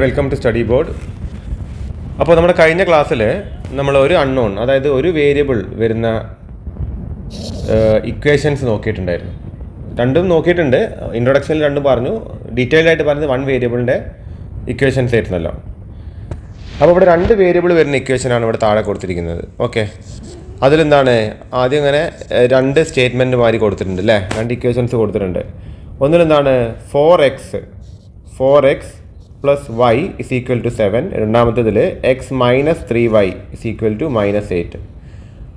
Welcome to study board. അപ്പോൾ നമ്മുടെ കഴിഞ്ഞ ക്ലാസ്സിൽ നമ്മൾ ഒരു അൺനോൺ, അതായത് ഒരു വേരിയബിൾ വരുന്ന ഇക്വേഷൻസ് നോക്കിയിട്ടുണ്ടായിരുന്നു. രണ്ടും നോക്കിയിട്ടുണ്ട്. ഇൻട്രൊഡക്ഷനിൽ രണ്ടും പറഞ്ഞു, ഡീറ്റെയിൽഡ് ആയിട്ട് പറഞ്ഞത് വൺ വേരിയബിളിൻ്റെ ഇക്വേഷൻസ് ആയിരുന്നല്ലോ. അപ്പോൾ ഇവിടെ രണ്ട് വേരിയബിൾ വരുന്ന ഇക്വേഷനാണ് ഇവിടെ താഴെ കൊടുത്തിരിക്കുന്നത്. ഓക്കെ, അതിലെന്താണ് ആദ്യം ഇങ്ങനെ രണ്ട് സ്റ്റേറ്റ്മെൻറ്റ് മാതിരി കൊടുത്തിട്ടുണ്ട് അല്ലേ, രണ്ട് ഇക്വേഷൻസ് കൊടുത്തിട്ടുണ്ട്. ഒന്നിലെന്താണ് 4x plus y is equal to 7, രണ്ടാമത്തേതിൽ x minus 3y is equal to -8.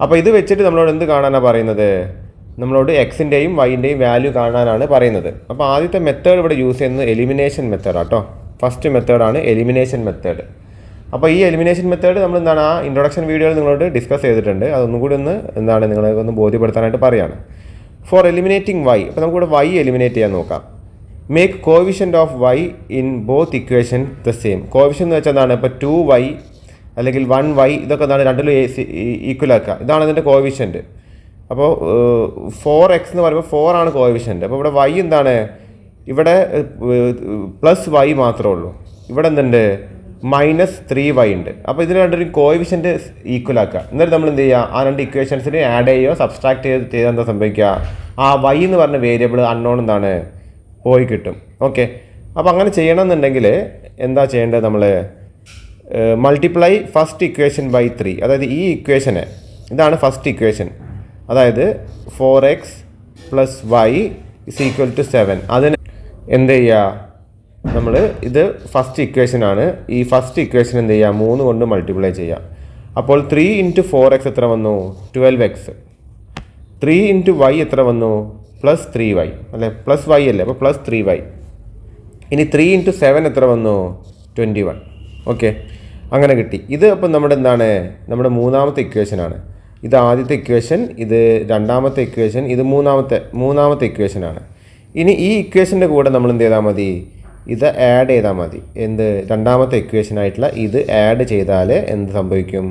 അപ്പോൾ ഇത് വെച്ചിട്ട് നമ്മളോട് എന്ത് കാണാനാണ് പറയുന്നത്? നമ്മളോട് എക്സിൻ്റെയും വൈൻ്റെയും വാല്യൂ കാണാനാണ് പറയുന്നത്. അപ്പോൾ ആദ്യത്തെ മെത്തേഡ് ഇവിടെ യൂസ് ചെയ്യുന്നത് എലിമിനേഷൻ മെത്തേഡാണ് കേട്ടോ. ഫസ്റ്റ് മെത്തേഡാണ് എലിമിനേഷൻ മെത്തേഡ്. അപ്പോൾ ഈ എലിമിനേഷൻ മെത്തേഡ് നമ്മൾ എന്താണ് ആ ഇൻട്രൊഡക്ഷൻ വീഡിയോയിൽ നിങ്ങളോട് ഡിസ്കസ് ചെയ്തിട്ടുണ്ട്. അതൊന്നും കൂടി നിങ്ങളെ ഒന്ന് ബോധ്യപ്പെടുത്താനായിട്ട് പറയുകയാണ്. ഫോർ എലിമിനേറ്റിംഗ് വൈ, അപ്പോൾ നമുക്കിവിടെ വൈ എലിമിനേറ്റ് ചെയ്യാൻ നോക്കാം. Make coefficient of y in both equation the same. Coefficient എന്ന് വെച്ചാൽ എന്താണ്? ഇപ്പോൾ 2y അല്ലെങ്കിൽ 1y ഇതൊക്കെ എന്താണ് രണ്ടിലും ഈക്വൽ ആക്കുക. ഇതാണ് ഇതിൻ്റെ കോവിഷ്യൻ്റ്. അപ്പോൾ 4x എന്ന് പറയുമ്പോൾ 4 ആണ് കോവിഷ്യൻ്റ്. അപ്പോൾ ഇവിടെ y എന്താണ്? ഇവിടെ പ്ലസ് y മാത്രമേ ഉള്ളൂ. ഇവിടെ എന്തുണ്ട്? -3y ഉണ്ട്. അപ്പോൾ ഇതിന് രണ്ടൊരു കോവിഷ്യൻ്റ് ഈക്വൽ ആക്കുക. എന്നിട്ട് നമ്മൾ എന്ത് ചെയ്യുക? ആ രണ്ട് ഇക്വേഷൻസിന് ആഡ് ചെയ്യുകയോ സബ്സ്ട്രാക്ട് ചെയ്താൽ എന്താ സംഭവിക്കുക? ആ y എന്ന് പറഞ്ഞ വേരിയബിൾ അൺനോൺ എന്താണ് പോയി കിട്ടും. ഓക്കെ, അപ്പോൾ അങ്ങനെ ചെയ്യണമെന്നുണ്ടെങ്കിൽ എന്താ ചെയ്യേണ്ടത്? നമ്മൾ മൾട്ടിപ്ലൈ ഫസ്റ്റ് ഇക്വേഷൻ ബൈ 3. അതായത് ഈ ഇക്വേഷന്, ഇതാണ് ഫസ്റ്റ് ഇക്വേഷൻ, അതായത് 4x plus y is equal to 7. അതിന് എന്ത് ചെയ്യുക? നമ്മൾ ഇത് ഫസ്റ്റ് ഇക്വേഷനാണ്. ഈ ഫസ്റ്റ് ഇക്വേഷൻ എന്ത് ചെയ്യുക? 3 കൊണ്ട് മൾട്ടിപ്ലൈ ചെയ്യുക. അപ്പോൾ 3 × 4x എത്ര വന്നു? 12x. 3 × y എത്ര വന്നു? പ്ലസ് 3y അല്ലേ, പ്ലസ് y അല്ലേ, അപ്പോൾ പ്ലസ് 3y. ഇനി 3 × 7 എത്ര വന്നു? 21. ഓക്കെ, അങ്ങനെ കിട്ടി. ഇത് അപ്പം നമ്മുടെ എന്താണ്? നമ്മുടെ മൂന്നാമത്തെ ഇക്വേഷനാണ്. ഇത് ആദ്യത്തെ ഇക്വേഷൻ, ഇത് രണ്ടാമത്തെ ഇക്വേഷൻ, ഇത് മൂന്നാമത്തെ ഇക്വേഷനാണ്. ഇനി ഈ ഇക്വേഷൻ്റെ കൂടെ നമ്മൾ എന്ത് ചെയ്താൽ മതി? ഇത് ആഡ് ചെയ്താൽ മതി. രണ്ടാമത്തെ ഇക്വേഷനായിട്ടുള്ള ഇത് ആഡ് ചെയ്താൽ എന്ത് സംഭവിക്കും?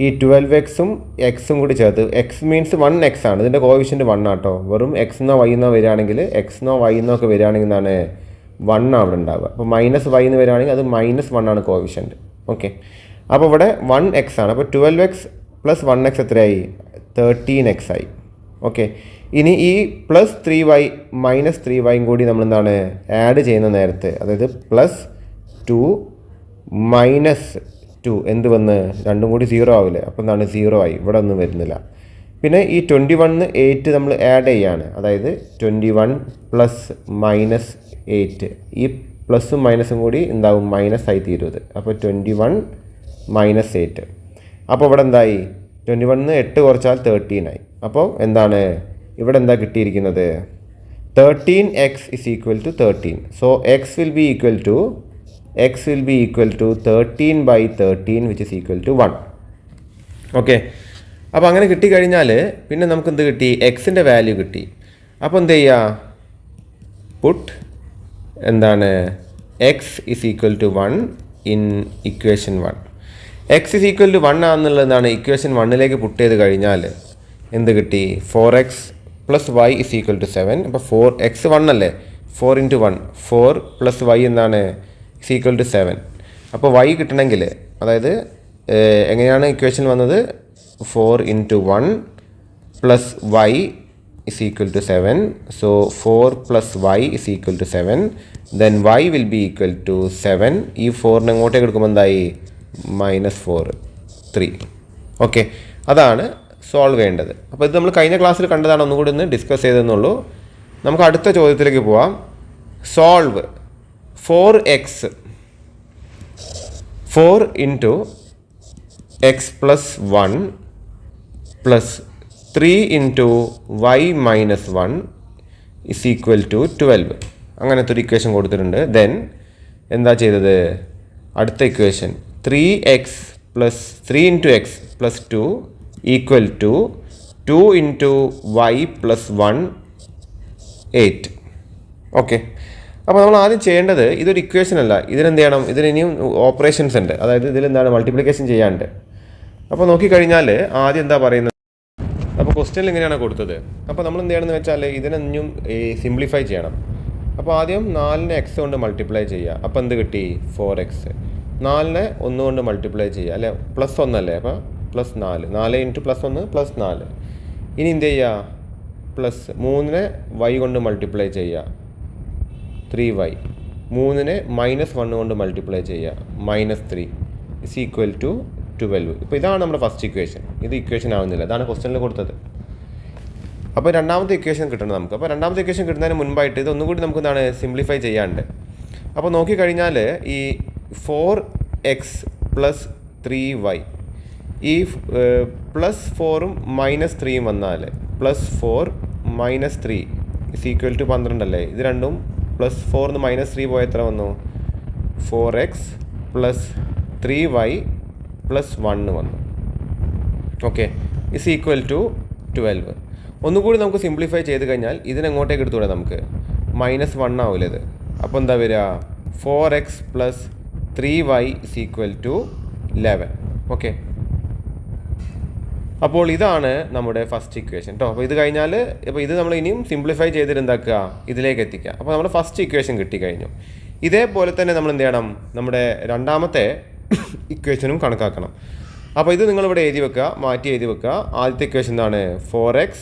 ഈ 12x-ഉം എക്സും കൂടി ചേർത്ത്, എക്സ് മീൻസ് 1x ആണ്, ഇതിൻ്റെ കോവിഷ്യൻ്റ് 1 ആട്ടോ. വെറും x-എന്നോ y-എന്നോ വരികയാണെങ്കിൽ, x-എന്നോ y-എന്നോ ഒക്കെ വരികയാണെങ്കിൽ എന്താണ്? 1 അവിടെ ഉണ്ടാവുക. അപ്പോൾ -y എന്ന് വരികയാണെങ്കിൽ അത് -1 ആണ് കോവിഷ്യൻ്റ്. ഓക്കെ, അപ്പോൾ ഇവിടെ 1x ആണ്. അപ്പോൾ 12x പ്ലസ് 1x എത്രയായി? 13x ആയി. ഓക്കെ, ഇനി ഈ പ്ലസ് 3y -3y കൂടി നമ്മൾ എന്താണ് ആഡ് ചെയ്യുന്ന നേരത്തെ, അതായത് +2 -2 എന്ത് വന്ന്? രണ്ടും കൂടി 0 ആവില്ലേ? അപ്പോൾ എന്താണ്? 0 ആയി. ഇവിടെ ഒന്നും വരുന്നില്ല. പിന്നെ ഈ 21 8 നമ്മൾ ആഡ് ചെയ്യാണ്, അതായത് 21 പ്ലസ് -8, ഈ പ്ലസും മൈനസും കൂടി എന്താവും? മൈനസ് ആയി തീരുന്നത്. അപ്പോൾ 21 -8. അപ്പോൾ ഇവിടെ എന്തായി? 21 8 കുറച്ചാൽ 13 ആയി. അപ്പോൾ എന്താണ് ഇവിടെ എന്താ കിട്ടിയിരിക്കുന്നത്? 13x is equal to 13. So x will be equal to 13/13 which is equal to 1. Okay, അപ്പോൾ അങ്ങനെ കിട്ടിക്കഴിഞ്ഞാൽ പിന്നെ നമുക്ക് എന്ത് കിട്ടി? എക്സിൻ്റെ വാല്യൂ കിട്ടി. അപ്പോൾ എന്ത് ചെയ്യുക? പുട്ട് എന്താണ്? x is equal to 1 in equation 1. x is equal to 1 ആണെന്നുള്ളതാണ് ഇക്വേഷൻ 1ലേക്ക് പുട്ട് ചെയ്ത് കഴിഞ്ഞാൽ എന്ത് കിട്ടി? 4x plus y is equal to 7. അപ്പോൾ 4x 1 അല്ലേ, 4 × 1 4 പ്ലസ് y എന്താണ്? is equal to 7. അപ്പോൾ y കിട്ടണമെങ്കിൽ, അതായത് എങ്ങനെയാണ് ഇക്വേഷൻ വന്നത്? 4 × 1 plus y is equal to 7. So 4 plus y is equal to 7. Then y will be equal to 7. ഈ 4 എങ്ങോട്ടേക്ക് എടുക്കുമ്പോൾ എന്തായി? -4 3. ഓക്കെ, അതാണ് സോൾവ് ചെയ്യേണ്ടത്. അപ്പോൾ ഇത് നമ്മൾ കഴിഞ്ഞ ക്ലാസ്സിൽ കണ്ടതാണ്, ഒന്നുകൂടി ഒന്ന് ഡിസ്കസ് ചെയ്തെന്നുള്ളൂ. നമുക്ക് അടുത്ത ചോദ്യത്തിലേക്ക് പോവാം. Solve 4x 4 × x plus 1 plus 3 × y -1 is equal to 12. അങ്ങനത്തെ ഒരു ഇക്വേഷൻ കൊടുത്തിട്ടുണ്ട്. ദെൻ എന്താ ചെയ്തത്? അടുത്ത ഇക്വേഷൻ 3x പ്ലസ് 3 × x പ്ലസ് 2 equal to 2 × y plus 1 8. Okay, അപ്പോൾ നമ്മൾ ആദ്യം ചെയ്യേണ്ടത്, ഇതൊരു ഇക്വേഷൻ അല്ല, ഇതിനെന്ത് ചെയ്യണം? ഇതിന് ഇനിയും ഓപ്പറേഷൻസ് ഉണ്ട്, അതായത് ഇതിലെന്താണ് മൾട്ടിപ്ലിക്കേഷൻ ചെയ്യാണ്ട്. അപ്പോൾ നോക്കിക്കഴിഞ്ഞാൽ ആദ്യം എന്താ പറയുന്നത്? അപ്പോൾ ക്വസ്റ്റ്യനിൽ ഇങ്ങനെയാണ് കൊടുത്തത്. അപ്പോൾ നമ്മൾ എന്ത് ചെയ്യണമെന്ന് വെച്ചാൽ ഇതിനെ ഇനിയും സിംപ്ലിഫൈ ചെയ്യണം. അപ്പോൾ ആദ്യം 4നെ എക്സ് കൊണ്ട് മൾട്ടിപ്ലൈ ചെയ്യുക. അപ്പോൾ എന്ത് കിട്ടി? 4x. 4നെ 1 കൊണ്ട് മൾട്ടിപ്ലൈ ചെയ്യുക അല്ലേ, പ്ലസ് 1 അല്ലേ, അപ്പോൾ പ്ലസ് 4. 4 into plus 1 plus 4. ഇനി എന്ത് ചെയ്യുക? പ്ലസ് 3നെ y കൊണ്ട് മൾട്ടിപ്ലൈ ചെയ്യുക, 3y. 3നെ -1 കൊണ്ട് മൾട്ടിപ്ലൈ ചെയ്യുക, -3 ഇസ് ഈക്വൽ ടു 12. ഇപ്പോൾ ഇതാണ് നമ്മുടെ ഫസ്റ്റ് ഇക്വേഷൻ. ഇത് ഇക്വേഷൻ ആവുന്നില്ല, അതാണ് ക്വസ്റ്റ്യനിൽ കൊടുത്തത്. അപ്പോൾ രണ്ടാമത്തെ ഇക്വേഷൻ കിട്ടണം നമുക്ക്. അപ്പോൾ രണ്ടാമത്തെ ഇക്വേഷൻ കിട്ടുന്നതിന് മുൻപായിട്ട് ഇതൊന്നും കൂടി നമുക്ക് എന്താണ് സിംപ്ലിഫൈ ചെയ്യാണ്ട്. അപ്പോൾ നോക്കിക്കഴിഞ്ഞാൽ ഈ 4x പ്ലസ് 3y, ഈ പ്ലസ് 4ഉം -3യും വന്നാൽ +4 -3 ഇസ് ഈക്വൽ ടു 12 അല്ലേ. ഇത് രണ്ടും +4 -3 പോയ എത്ര വന്നു? 4x പ്ലസ് 3y പ്ലസ് 1 വന്നു. Okay, is equal to 12. ഒന്നുകൂടി നമുക്ക് സിംപ്ലിഫൈ ചെയ്ത് കഴിഞ്ഞാൽ ഇതിനെങ്ങോട്ടേക്ക് എടുത്തുകൂടെ നമുക്ക്? -1 ആവില്ല ഇത്. അപ്പോൾ എന്താ വരിക? 4x plus 3y is equal to 11. Okay, അപ്പോൾ ഇതാണ് നമ്മുടെ ഫസ്റ്റ് ഇക്വേഷൻ കേട്ടോ. അപ്പോൾ ഇത് കഴിഞ്ഞാൽ ഇപ്പോൾ ഇത് നമ്മൾ ഇനിയും സിംപ്ലിഫൈ ചെയ്തിട്ട് എന്താക്കുക? ഇതിലേക്ക് എത്തിക്കുക. അപ്പോൾ നമ്മുടെ ഫസ്റ്റ് ഇക്വേഷൻ കിട്ടിക്കഴിഞ്ഞു. ഇതേപോലെ തന്നെ നമ്മൾ എന്ത് ചെയ്യണം? നമ്മുടെ രണ്ടാമത്തെ ഇക്വേഷനും കണക്കാക്കണം. അപ്പോൾ ഇത് നിങ്ങളിവിടെ എഴുതി വെക്കുക, മാറ്റി എഴുതി വെക്കുക. ആദ്യത്തെ ഇക്വേഷൻ എന്താണ്? 4x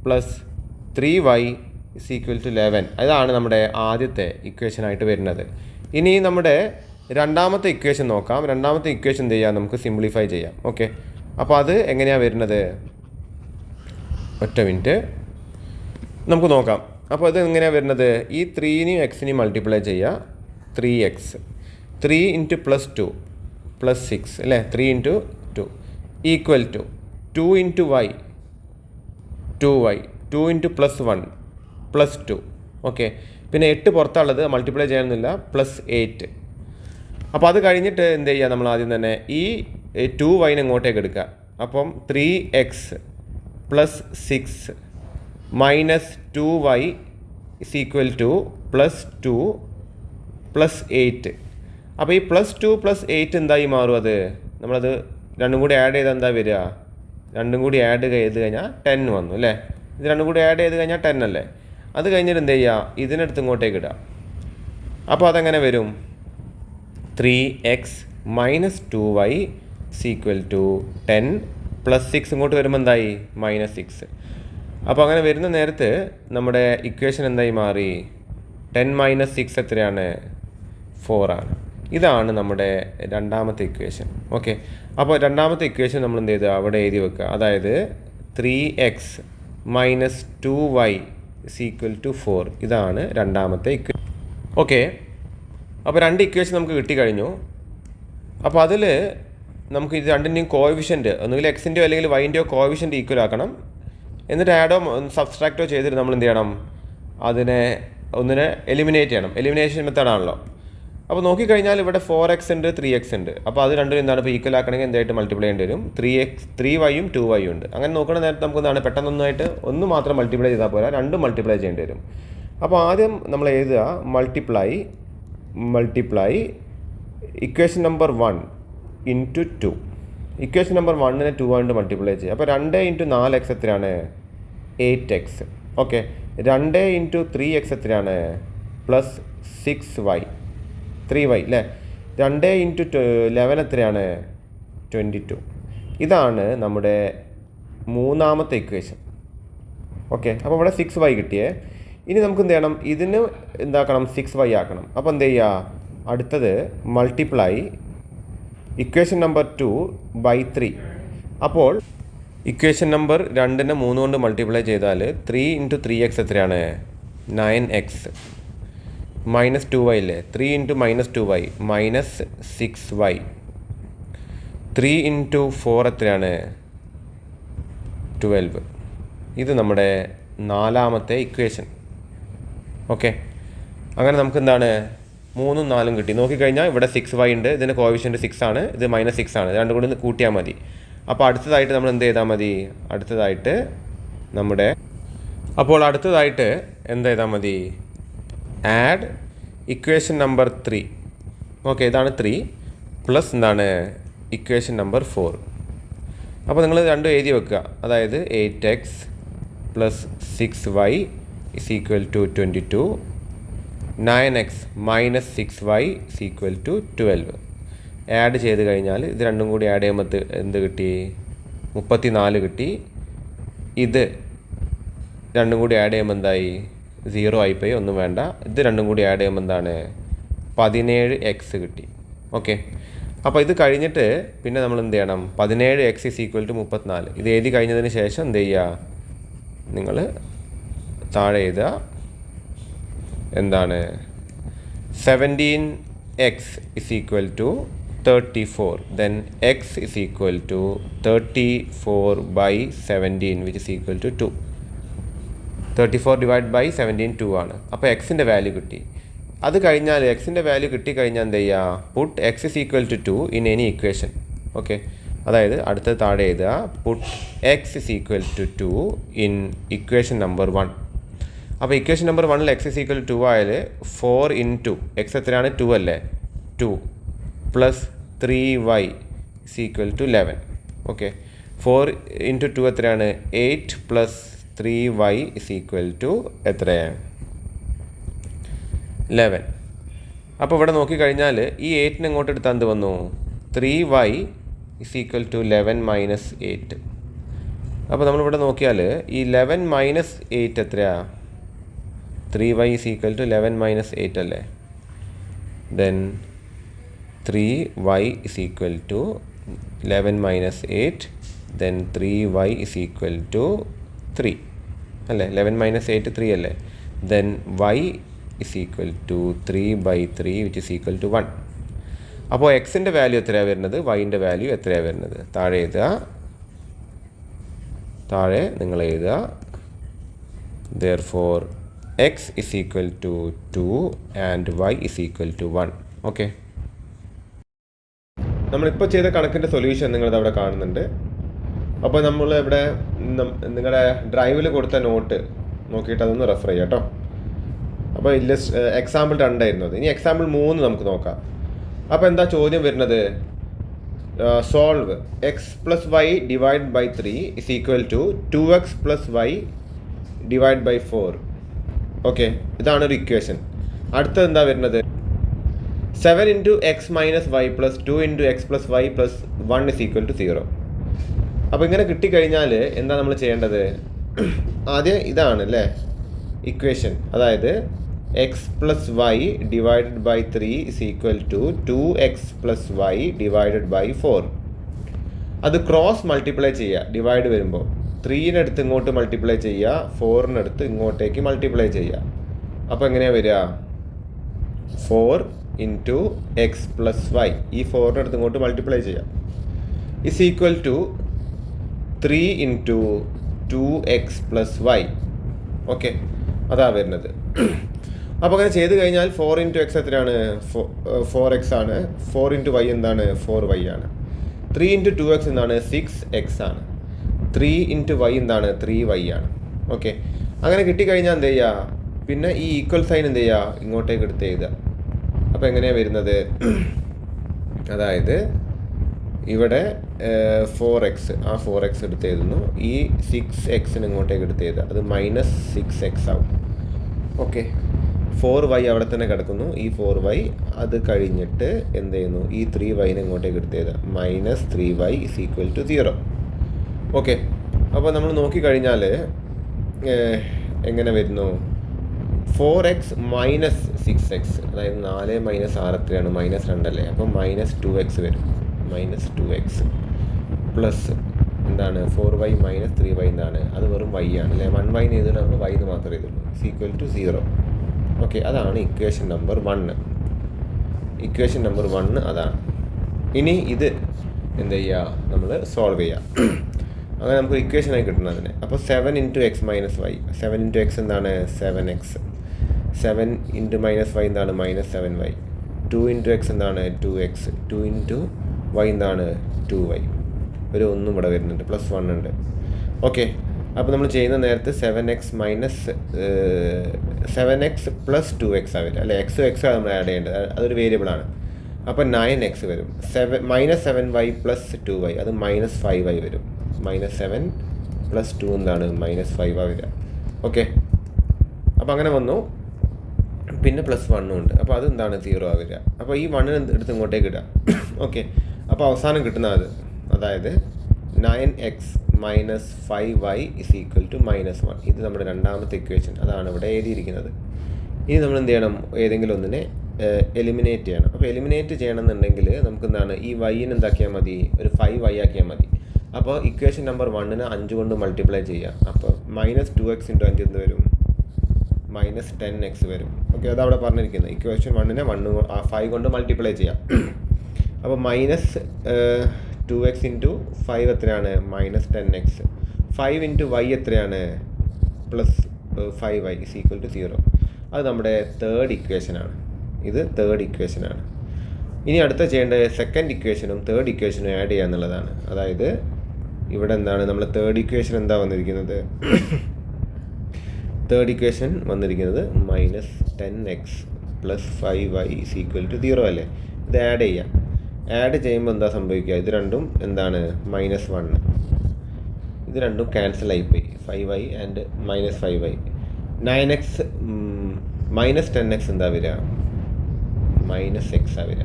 plus 3y is equal to 11. അതാണ് നമ്മുടെ ആദ്യത്തെ ഇക്വേഷനായിട്ട് വരുന്നത്. ഇനി നമ്മുടെ രണ്ടാമത്തെ ഇക്വേഷൻ നോക്കാം. രണ്ടാമത്തെ ഇക്വേഷൻ എന്ത് ചെയ്യാം? നമുക്ക് സിംപ്ലിഫൈ ചെയ്യാം. ഓക്കെ, അപ്പോൾ അത് എങ്ങനെയാണ് വരുന്നത്? ഒറ്റ മിനിറ്റ് നമുക്ക് നോക്കാം. അപ്പോൾ അത് എങ്ങനെയാണ് വരുന്നത്? ഈ 3നെയും എക്സിനെയും മൾട്ടിപ്ലൈ ചെയ്യുക, 3x. 3 ഇൻറ്റു +2 +6 അല്ലേ, 3 into 2 equal to 2 into y, 2y, 2 into +1 +2. Okay, പിന്നെ 8 പുറത്തുള്ളത് മൾട്ടിപ്ലൈ ചെയ്യാനൊന്നുമില്ല, +8. അപ്പോൾ അത് കഴിഞ്ഞിട്ട് എന്ത് ചെയ്യുക? നമ്മൾ ആദ്യം തന്നെ ഈ 2y ഇങ്ങോട്ടേക്ക് എടുക്കുക. അപ്പം 3x plus 6 minus 2y is equal to +2 + 8. അപ്പോൾ ഈ +2 + 8 എന്തായി മാറും? അത് നമ്മളത് രണ്ടും കൂടി ആഡ് ചെയ്താൽ എന്താ വരിക? രണ്ടും കൂടി ആഡ് ചെയ്ത് കഴിഞ്ഞാൽ 10 വന്നു അല്ലേ. ഇത് രണ്ടും കൂടി ആഡ് ചെയ്ത് കഴിഞ്ഞാൽ 10 അല്ലേ. അത് കഴിഞ്ഞിട്ട് എന്ത് ചെയ്യുക? ഇതിനടുത്ത് ഇങ്ങോട്ടേക്ക് ഇടുക. അപ്പോൾ അതെങ്ങനെ വരും? 3x - 2y is equal to 10 + 6 ഇങ്ങോട്ട് വരുമ്പോൾ എന്തായി? -6. അപ്പോൾ അങ്ങനെ വരുന്ന നേരത്ത് നമ്മുടെ ഇക്വേഷൻ എന്തായി മാറി? 10 - 6 എത്രയാണ്? 4 ആണ്. ഇതാണ് നമ്മുടെ രണ്ടാമത്തെ ഇക്വേഷൻ. ഓക്കെ, അപ്പോൾ രണ്ടാമത്തെ ഇക്വേഷൻ നമ്മൾ എന്ത് ചെയ്തു? അവിടെ എഴുതി വെക്കുക. അതായത് 3x - 2y is equal to 4. ഇതാണ് രണ്ടാമത്തെ ഇക്വേഷൻ. ഓക്കെ, അപ്പോൾ രണ്ട് ഇക്വേഷൻ നമുക്ക് കിട്ടിക്കഴിഞ്ഞു. അപ്പോൾ അതിൽ നമുക്ക് ഇത് രണ്ടിൻ്റെയും കോഎഫിഷ്യൻറ്റ് ഒന്നുകിൽ എക്സിൻ്റെയോ അല്ലെങ്കിൽ വൈൻ്റെയോ കോഎഫിഷ്യൻറ്റ് ഈക്വൽ ആക്കണം. എന്നിട്ട് ആഡോ സബ്സ്ട്രാക്റ്റോ ചെയ്തിട്ട് നമ്മൾ എന്ത് ചെയ്യണം? അതിനെ ഒന്നിനെ എലിമിനേറ്റ് ചെയ്യണം. എലിമിനേഷൻ മെത്തേഡാണല്ലോ. അപ്പോൾ നോക്കിക്കഴിഞ്ഞാൽ ഇവിടെ 4x ഉണ്ട്, 3x ഉണ്ട്. അപ്പോൾ അത് രണ്ടും എന്താണ്? ഇപ്പോൾ ഈക്വൽ ആക്കണമെങ്കിൽ എന്തായിട്ട് മൾട്ടിപ്ലൈ ചെയ്യേണ്ടി വരും? 3y-യും 2y-യും ഉണ്ട്. അങ്ങനെ നോക്കുന്ന നേരത്തെ നമുക്ക് എന്താണ്? പെട്ടെന്നൊന്നായിട്ട് ഒന്ന് മാത്രം മൾട്ടിപ്ലൈ ചെയ്താൽ പോരാ, രണ്ടും മൾട്ടിപ്ലൈ ചെയ്യേണ്ടി വരും. അപ്പോൾ ആദ്യം നമ്മൾ എഴുതുക multiply equation number 1 into 2. Equation number 1നെ 2 കൊണ്ട് മൾട്ടിപ്ലൈ ചെയ്യുക. അപ്പോൾ 2 ഇൻറ്റു 4x എത്രയാണ്? 8x. ഓക്കെ, 2 ഇൻറ്റു 3x എത്രയാണ്? +6y, 3y അല്ലേ. 2 ഇൻറ്റു 11 എത്രയാണ്? 22. ഇതാണ് നമ്മുടെ മൂന്നാമത്തെ ഇക്വേഷൻ. ഓക്കെ, അപ്പോൾ ഇവിടെ 6y കിട്ടിയേ. ഇനി നമുക്ക് എന്ത് ചെയ്യണം? ഇതിന് എന്താക്കണം? 6y ആക്കണം. അപ്പോൾ എന്ത് ചെയ്യുക? അടുത്തത് മൾട്ടിപ്ലൈ ഇക്വേഷൻ നമ്പർ 2/3. അപ്പോൾ ഇക്വേഷൻ നമ്പർ 2നെ 3 കൊണ്ട് മൾട്ടിപ്ലൈ ചെയ്താൽ 3 ഇൻറ്റു 3x എത്രയാണ്? 9x -2y അല്ലേ. 3 ഇൻറ്റു -2y -6y. 3 ഇൻറ്റു 4 എത്രയാണ്? 12. ഇത് നമ്മുടെ നാലാമത്തെ ഇക്വേഷൻ. ഓക്കെ, അങ്ങനെ നമുക്ക് എന്താണ്? 3ഉം 4ഉം കിട്ടി. നോക്കിക്കഴിഞ്ഞാൽ ഇവിടെ 6y ഉണ്ട്, ഇതിൻ്റെ കോഎഫിഷ്യൻറ്റ് 6 ആണ്, ഇത് -6 ആണ്. രണ്ടും കൂടി കൂട്ടിയാൽ മതി. അപ്പോൾ അടുത്തതായിട്ട് നമ്മൾ എന്ത് ചെയ്താൽ മതി? അടുത്തതായിട്ട് എന്ത് ചെയ്താൽ മതി? Add equation number 3. ഓക്കെ, ഇതാണ് 3 പ്ലസ് എന്താണ്? Equation number 4. അപ്പോൾ നിങ്ങൾ രണ്ടും എഴുതി വെക്കുക. അതായത് 8x + 6y is equal to 22 9x minus 6y is equal to 12. Add ചെയ്ത് കഴിഞ്ഞാൽ ഇത് രണ്ടും കൂടി ആഡ് ചെയ്യുമ്പോൾ എന്ത് കിട്ടി? 34 കിട്ടി. ഇത് രണ്ടും കൂടി ആഡ് ചെയ്യുമ്പോൾ എന്തായി? 0 ആയിപ്പോയി, ഒന്നും വേണ്ട. ഇത് രണ്ടും കൂടി ആഡ് ചെയ്യുമ്പോൾ എന്താണ്? 17x കിട്ടി. ഓക്കെ, അപ്പോൾ ഇത് കഴിഞ്ഞിട്ട് പിന്നെ നമ്മൾ എന്ത് ചെയ്യണം? 17x is equal to 34. ഇത് എഴുതി കഴിഞ്ഞതിന് ശേഷം എന്ത് ചെയ്യുക? നിങ്ങൾ താഴെ എഴുതുക എന്താണ്? 17x is equal to 34. Then x is equal to 34 by 17 which is equal to 2. 34 divided by 17 2 ആണ്. അപ്പോൾ എക്സിൻ്റെ വാല്യൂ കിട്ടി. അത് കഴിഞ്ഞാൽ എക്സിൻ്റെ വാല്യൂ കിട്ടിക്കഴിഞ്ഞാൽ എന്ത് ചെയ്യുക? Put x is equal to 2 in any equation. Okay, അതായത് അടുത്ത താഴെ എഴുതുക put x is equal to 2 in equation number 1. അപ്പോൾ ഇക്വേഷൻ നമ്പർ 1ൽ എക്സ് ഇസ് ഈക്വൽ ടു 2 ആയാൽ 4 ഇൻറ്റു എക്സ് എത്രയാണ്? 2 അല്ലേ? 2 plus 3y is equal to 11. Okay, 4 into 2 എത്രയാണ്? 8 plus 3y is equal to എത്രയാണ്? 11. അപ്പോൾ ഇവിടെ നോക്കിക്കഴിഞ്ഞാൽ ഈ 8നെ ഇങ്ങോട്ട് എടുത്താൽ എന്ത് വന്നു? 3y is equal to 11 minus 8. അപ്പോൾ നമ്മളിവിടെ നോക്കിയാൽ ഈ 11 മൈനസ് 8 എത്രയാണ്? 3y is equal to 11 minus 8 അല്ലേ? Then 3y is equal to 11 minus 8. Then 3y is equal to 3 അല്ലേ? 11 മൈനസ് 8 3 അല്ലേ? Then y is equal to 3/3 which is equal to 1. അപ്പോൾ എക്സിൻ്റെ വാല്യൂ എത്രയാണ് വരുന്നത്? വൈൻ്റെ വാല്യൂ എത്രയാണ് വരുന്നത്? താഴെ എഴുതുക. താഴെ നിങ്ങൾ എഴുതുക therefore x is equal to 2 and y is equal to 1. Okay, നമ്മളിപ്പോൾ ചെയ്ത കണക്കിൻ്റെ സൊല്യൂഷൻ നിങ്ങളിതവിടെ കാണുന്നുണ്ട്. അപ്പോൾ നമ്മൾ ഇവിടെ നിങ്ങളുടെ ഡ്രൈവിൽ കൊടുത്ത നോട്ട് നോക്കിയിട്ട് അതൊന്ന് റെഫർ ചെയ്യാം കേട്ടോ. അപ്പോൾ ഇതിൽ എക്സാമ്പിൾ 2 ആയിരുന്നു അത്. ഇനി എക്സാമ്പിൾ 3 നമുക്ക് നോക്കാം. അപ്പോൾ എന്താ ചോദ്യം വരുന്നത്? Solve x plus y divide by 3 is equal to 2x plus y divide by 4. Okay, ഇതാണൊരു ഇക്വേഷൻ. അടുത്തത് എന്താ വരുന്നത്? 7 into x minus y plus 2 into x plus y plus 1 is equal to 0. അപ്പോൾ ഇങ്ങനെ കിട്ടിക്കഴിഞ്ഞാൽ എന്താ നമ്മൾ ചെയ്യേണ്ടത്? ആദ്യം ഇതാണ് അല്ലേ ഇക്വേഷൻ, അതായത് x plus y divided by 3 is equal to 2x plus y divided by 4. അത് ക്രോസ് മൾട്ടിപ്ലൈ ചെയ്യുക. ഡിവൈഡ് വരുമ്പോൾ 3-നെടുത്ത് ഇങ്ങോട്ട് മൾട്ടിപ്ലൈ ചെയ്യുക, 4-നെടുത്ത് ഇങ്ങോട്ടേക്ക് മൾട്ടിപ്ലൈ ചെയ്യുക. അപ്പോൾ എങ്ങനെയാണ് വരിക? 4 ഇൻറ്റു എക്സ് പ്ലസ് വൈ, ഈ 4-നെടുത്ത് ഇങ്ങോട്ട് മൾട്ടിപ്ലൈ ചെയ്യുക, is equal to 3 into 2x plus y. Okay, അതാണ് വരുന്നത്. അപ്പോൾ അങ്ങനെ ചെയ്ത് കഴിഞ്ഞാൽ 4 ഇൻറ്റു എക്സ് എത്രയാണ്? 4x ആണ്. 4 ഇൻറ്റു വൈ എന്താണ്? 4y ആണ്. 3 ഇൻറ്റു 2x എന്താണ്? 6x ആണ്. 3 ഇൻറ്റു വൈ എന്താണ്? 3y ആണ്. ഓക്കെ, അങ്ങനെ കിട്ടിക്കഴിഞ്ഞാൽ എന്ത് ചെയ്യുക? പിന്നെ ഈ ഈക്വൽ സൈൻ എന്ത് ചെയ്യുക? ഇങ്ങോട്ടേക്ക് എടുത്ത് എഴുതുക. അപ്പോൾ എങ്ങനെയാണ് വരുന്നത്? അതായത് ഇവിടെ 4x, ആ 4x എടുത്ത് എഴുതുന്നു. ഈ 6xന് ഇങ്ങോട്ടേക്ക് എടുത്ത് എഴുതുക. അത് മൈനസ് 6x ആവും. ഓക്കെ, 4y അവിടെ തന്നെ കിടക്കുന്നു. ഈ 4y അത് കഴിഞ്ഞിട്ട് എന്ത് ചെയ്യുന്നു? ഈ 3yനെ ഇങ്ങോട്ടേക്ക് എടുത്ത് എഴുതുക. Minus 3y is equal to 0. Okay, അപ്പോൾ നമ്മൾ നോക്കിക്കഴിഞ്ഞാൽ എങ്ങനെ വരുന്നു? 4x മൈനസ് 6x, അതായത് 4 മൈനസ് 6 എത്രയാണ്? മൈനസ് 2 അല്ലേ? അപ്പോൾ മൈനസ് 2x വരും. മൈനസ് 2x പ്ലസ് എന്താണ്? 4y മൈനസ് 3y എന്താണ്? അത് വെറും y ആണ് അല്ലേ? 1y എഴുതുന്നത് നമ്മൾ y എന്ന് മാത്രമേ എഴുതുള്ളൂ. Is equal to 0. ഓക്കെ, അതാണ് ഇക്വേഷൻ നമ്പർ 1. ഇക്വേഷൻ നമ്പർ 1 അതാണ്. ഇനി ഇത് എന്ത് ചെയ്യുക? നമ്മൾ സോൾവ് ചെയ്യുക. അങ്ങനെ നമുക്ക് ഇക്വേഷനായി കിട്ടണം അതിന്. അപ്പോൾ 7 into x minus y, 7 into x എന്താണ്? 7x. 7 ഇൻറ്റു മൈനസ് വൈ എന്താണ്? Minus 7y. 2 ഇൻറ്റു എക്സ് എന്താണ്? 2x. 2 ഇൻറ്റു വൈ എന്താണ്? 2y. ഒരു ഒന്നും ഇവിടെ വരുന്നുണ്ട്, പ്ലസ് 1 ഉണ്ട്. ഓക്കെ, അപ്പോൾ നമ്മൾ ചെയ്യുന്ന നേരത്തെ 7x minus 7x plus 2x ആവില്ല അല്ലേ? എക്സ് ആണ് നമ്മൾ ആഡ് ചെയ്യേണ്ടത്, അതൊരു വേരിയബിളാണ്. അപ്പോൾ 9x വരും. മൈനസ് 7y പ്ലസ് 2y, അത് മൈനസ് 5y വരും. മൈനസ് 7 പ്ലസ് 2 എന്താണ്? മൈനസ് 5 വരിക. ഓക്കെ, അപ്പോൾ അങ്ങനെ വന്നു. പിന്നെ +1 ഉണ്ട്. അപ്പോൾ അതെന്താണ് 0 വരിക. അപ്പോൾ ഈ 1 എടുത്ത് ഇങ്ങോട്ടേക്ക് ഇടുക. ഓക്കെ, അപ്പോൾ അവസാനം കിട്ടുന്ന അതായത് 9x - 5y = -1. ഇത് നമ്മുടെ രണ്ടാമത്തെ ഇക്വേഷൻ. അതാണ് ഇവിടെ എഴുതിയിരിക്കുന്നത്. ഇനി നമ്മൾ എന്ത് ചെയ്യണം? ഏതെങ്കിലും ഒന്നിനെ എലിമിനേറ്റ് ചെയ്യണം. അപ്പോൾ എലിമിനേറ്റ് ചെയ്യണമെന്നുണ്ടെങ്കിൽ നമുക്ക് എന്താണ്, ഈ വൈനെ എന്താക്കിയാൽ മതി, ഒരു 5y ആക്കിയാൽ മതി. അപ്പോൾ ഇക്വേഷൻ നമ്പർ 1നെ 5 കൊണ്ട് മൾട്ടിപ്ലൈ ചെയ്യാം. അപ്പോൾ -2x × 5 എന്ത് വരും? -10x വരും. ഓക്കെ, അതവിടെ പറഞ്ഞിരിക്കുന്നത്. ഇക്വേഷൻ 1നെ 5 കൊണ്ട് മൾട്ടിപ്ലൈ ചെയ്യാം. അപ്പോൾ -2x × 5 എത്രയാണ്? -10x. 5 × y എത്രയാണ്? +5y = 0. അത് നമ്മുടെ തേർഡ് ഇക്വേഷനാണ്. ഇത് തേർഡ് ഇക്വേഷനാണ്. ഇനി അടുത്ത ചെയ്യേണ്ടത് സെക്കൻഡ് ഇക്വേഷനും തേർഡ് ഇക്വേഷനും ആഡ് ചെയ്യുക എന്നുള്ളതാണ്. അതായത് ഇവിടെ എന്താണ്, നമ്മൾ തേർഡ് ഇക്വേഷൻ എന്താ വന്നിരിക്കുന്നത്? തേർഡ് ഇക്വേഷൻ വന്നിരിക്കുന്നത് -10x + 5y = 0 അല്ലേ? ഇത് ആഡ് ചെയ്യാം. ആഡ് ചെയ്യുമ്പോൾ എന്താ സംഭവിക്കുക? ഇത് രണ്ടും എന്താണ്? -1. ഇത് രണ്ടും ക്യാൻസൽ ആയിപ്പോയി. 5y and -5y. 9x -10x എന്താ വരിക? -x ആ വരിക.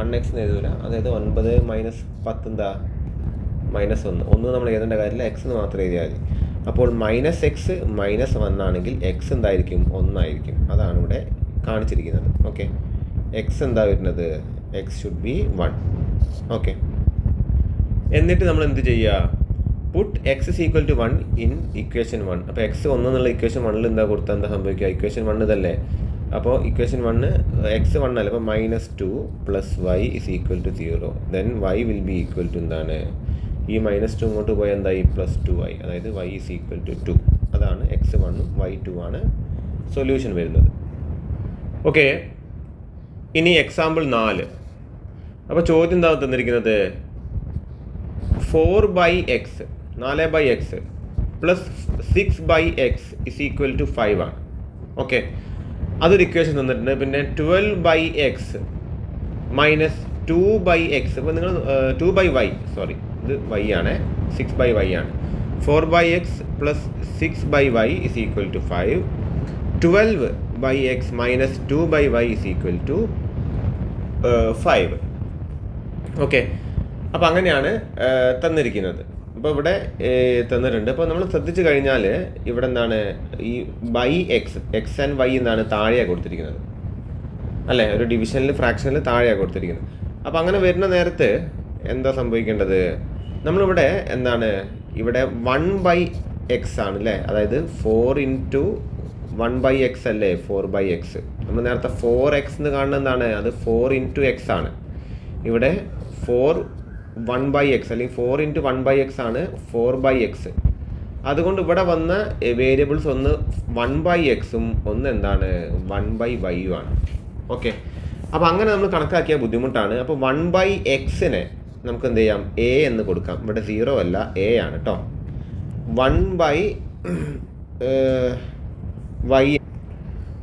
1x എഴുതൂല. അതായത് 9 - 10 എന്താ? -1. ഒന്ന് നമ്മൾ എഴുതേണ്ട കാര്യമില്ല, x എന്ന് മാത്രം എഴുതിയാൽ മതി. അപ്പോൾ -x -1 ആണെങ്കിൽ x എന്തായിരിക്കും? 1 ആയിരിക്കും. അതാണ് ഇവിടെ കാണിച്ചിരിക്കുന്നത്. ഓക്കെ, x എന്താ വരുന്നത്? x should be 1. ഓക്കെ, എന്നിട്ട് നമ്മൾ എന്ത് ചെയ്യുക? Put x = 1 in equation 1. അപ്പോൾ x 1 എന്നുള്ള ഇക്വേഷൻ 1ൽ എന്താ കൊടുത്താൽ എന്താ സംഭവിക്കുക? ഇക്വേഷൻ 1 ഇതല്ലേ? അപ്പോൾ ഇക്വേഷൻ 1 x 1 അല്ല. അപ്പോൾ -2 + y = 0. Then y will be equal to എന്താണ്? ഈ -2 ഇങ്ങോട്ട് പോയാൽ എന്തായി? +2y. അതായത് y = 2. അതാണ് x1 ഉം y2 ആണ് സൊല്യൂഷൻ വരുന്നത്. ഓക്കെ, ഇനി എക്സാമ്പിൾ 4. അപ്പോൾ ചോദ്യം എന്താ തന്നിരിക്കുന്നത്? 4/x 4/x + 6/x = 5 ആണ്. ഓക്കെ, അതൊരു ഇക്വേഷൻ തന്നിട്ടുണ്ട്. പിന്നെ 12/x - 2/x. അപ്പോൾ നിങ്ങൾ 2/y, സോറി ഇത് y ആണ്, 6/y ആണ്. 4/x + 6/y = 5. 12/x - 2/y = 5. Okay, അപ്പോൾ അങ്ങനെയാണ് തന്നിരിക്കുന്നത്. അപ്പോൾ ഇവിടെ തന്നിട്ടുണ്ട്. അപ്പോൾ നമ്മൾ ശ്രദ്ധിച്ചു കഴിഞ്ഞാൽ ഇവിടെ എന്താണ്, ഈ x ആൻഡ് y എന്താണ് താഴെയാണ് കൊടുത്തിരിക്കുന്നത് അല്ലേ? ഒരു ഡിവിഷനിൽ ഫ്രാക്ഷനിൽ താഴെയാണ് കൊടുത്തിരിക്കുന്നത്. അപ്പോൾ അങ്ങനെ വരുന്ന നേരത്ത് എന്താ സംഭവിക്കേണ്ടത്? നമ്മളിവിടെ എന്താണ്, ഇവിടെ 1/x ആണ് അല്ലേ? അതായത് 4 × 1/x അല്ലേ? 4/x. നമ്മൾ നേരത്തെ 4x എന്ന് കാണുന്നത് എന്താണ്? അത് 4 × x ആണ്. ഇവിടെ 1/x അല്ലെങ്കിൽ 4 × 1/x ആണ് 4/x. അതുകൊണ്ട് ഇവിടെ വന്ന വേരിയബിൾസ് ഒന്ന് 1/x-ഉം ഒന്ന് എന്താണ് 1/y-ഉം ആണ്. ഓക്കെ, അപ്പോൾ അങ്ങനെ നമ്മൾ കണക്കാക്കിയ ബുദ്ധിമുട്ടാണ്. അപ്പോൾ 1/x-നെ നമുക്ക് എന്ത് ചെയ്യാം? a എന്ന് കൊടുക്കാം. ഇവിടെ 0 അല്ല, a ആണ് കേട്ടോ.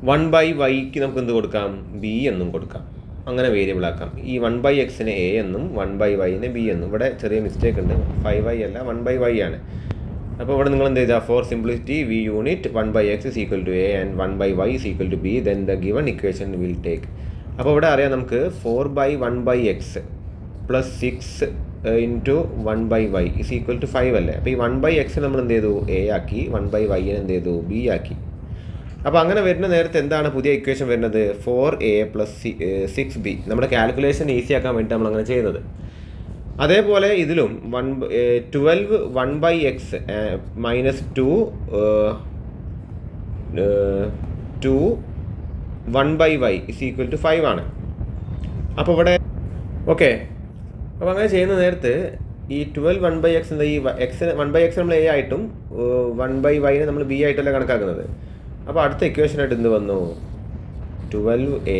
1/y-ക്ക് നമുക്ക് എന്ത് കൊടുക്കാം? b എന്നും കൊടുക്കാം. അങ്ങനെ വേരിയബിൾ ആക്കാം. ഈ 1/x-നെ a എന്നും 1/y-നെ b എന്നും. ഇവിടെ ചെറിയ മിസ്റ്റേക്ക് ഉണ്ട്, 5y അല്ല 1/y ആണ്. അപ്പോൾ ഇവിടെ നിങ്ങൾ എന്ത് ചെയ്താൽ, for simplicity we unit 1/x = a and 1/y = b, then the given equation will take. അപ്പോൾ ഇവിടെ അറിയാം നമുക്ക് 4/1/x + 6 × 1/y = 5 അല്ലേ? അപ്പോൾ ഈ 1/x നമ്മൾ എന്ത് ചെയ്തു? a ആക്കി. 1/y-നെ എന്ത് ചെയ്തു? b ആക്കി. അപ്പോൾ അങ്ങനെ വരുന്ന നേരത്തെ എന്താണ് പുതിയ ഇക്വേഷൻ വരുന്നത്? 4a + 6b. നമ്മുടെ കാൽക്കുലേഷൻ ഈസി ആക്കാൻ വേണ്ടി നമ്മൾ അങ്ങനെ ചെയ്യുന്നത്. അതേപോലെ ഇതിലും 12 1/x - 2 1/y = 5 ആണ്. അപ്പോൾ ഇവിടെ ഓക്കെ, അപ്പോൾ അങ്ങനെ ചെയ്യുന്ന നേരത്ത് ഈ 12 1/x എന്താ? ഈ 1/x നമ്മൾ a ആയിട്ടും 1/y-നെ നമ്മൾ b ആയിട്ടല്ല കണക്കാക്കുന്നത്. അപ്പോൾ അടുത്ത ഇക്വേഷനായിട്ട് എന്ത് വന്നു? 12a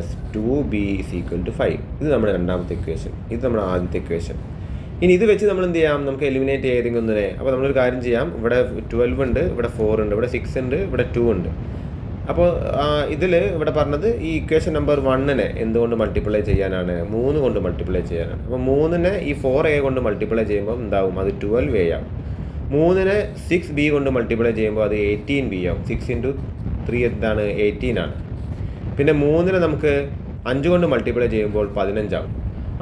- 2b = 5. ഇത് നമ്മുടെ രണ്ടാമത്തെ ഇക്വേഷൻ. ഇത് നമ്മുടെ ആദ്യത്തെ ഇക്വേഷൻ. ഇനി ഇത് വെച്ച് നമ്മൾ എന്ത് ചെയ്യാം? നമുക്ക് എലിമിനേറ്റ് ചെയ്തെങ്കിൽ ഒന്നിനെ. അപ്പോൾ നമ്മളൊരു കാര്യം ചെയ്യാം. ഇവിടെ 12 ഉണ്ട്, ഇവിടെ 4 ഉണ്ട്, ഇവിടെ 6 ഉണ്ട്, ഇവിടെ 2 ഉണ്ട്. അപ്പോൾ ഇതിൽ ഇവിടെ പറഞ്ഞത് ഈ ഇക്വേഷൻ നമ്പർ 1നെ എന്തുകൊണ്ട് മൾട്ടിപ്ലൈ ചെയ്യാനാണ്? 3 കൊണ്ട് മൾട്ടിപ്ലൈ ചെയ്യാനാണ്. അപ്പോൾ 3നെ ഈ 4a കൊണ്ട് മൾട്ടിപ്ലൈ ചെയ്യുമ്പോൾ എന്താവും? അത് 12a ആവും. 3നെ 6b കൊണ്ട് മൾട്ടിപ്ലൈ ചെയ്യുമ്പോൾ അത് 18b ആവും. 6 × 3 എന്താണ്? 18 ആണ്. പിന്നെ 3 നമുക്ക് 5 കൊണ്ട് മൾട്ടിപ്ലൈ ചെയ്യുമ്പോൾ 15 ആവും.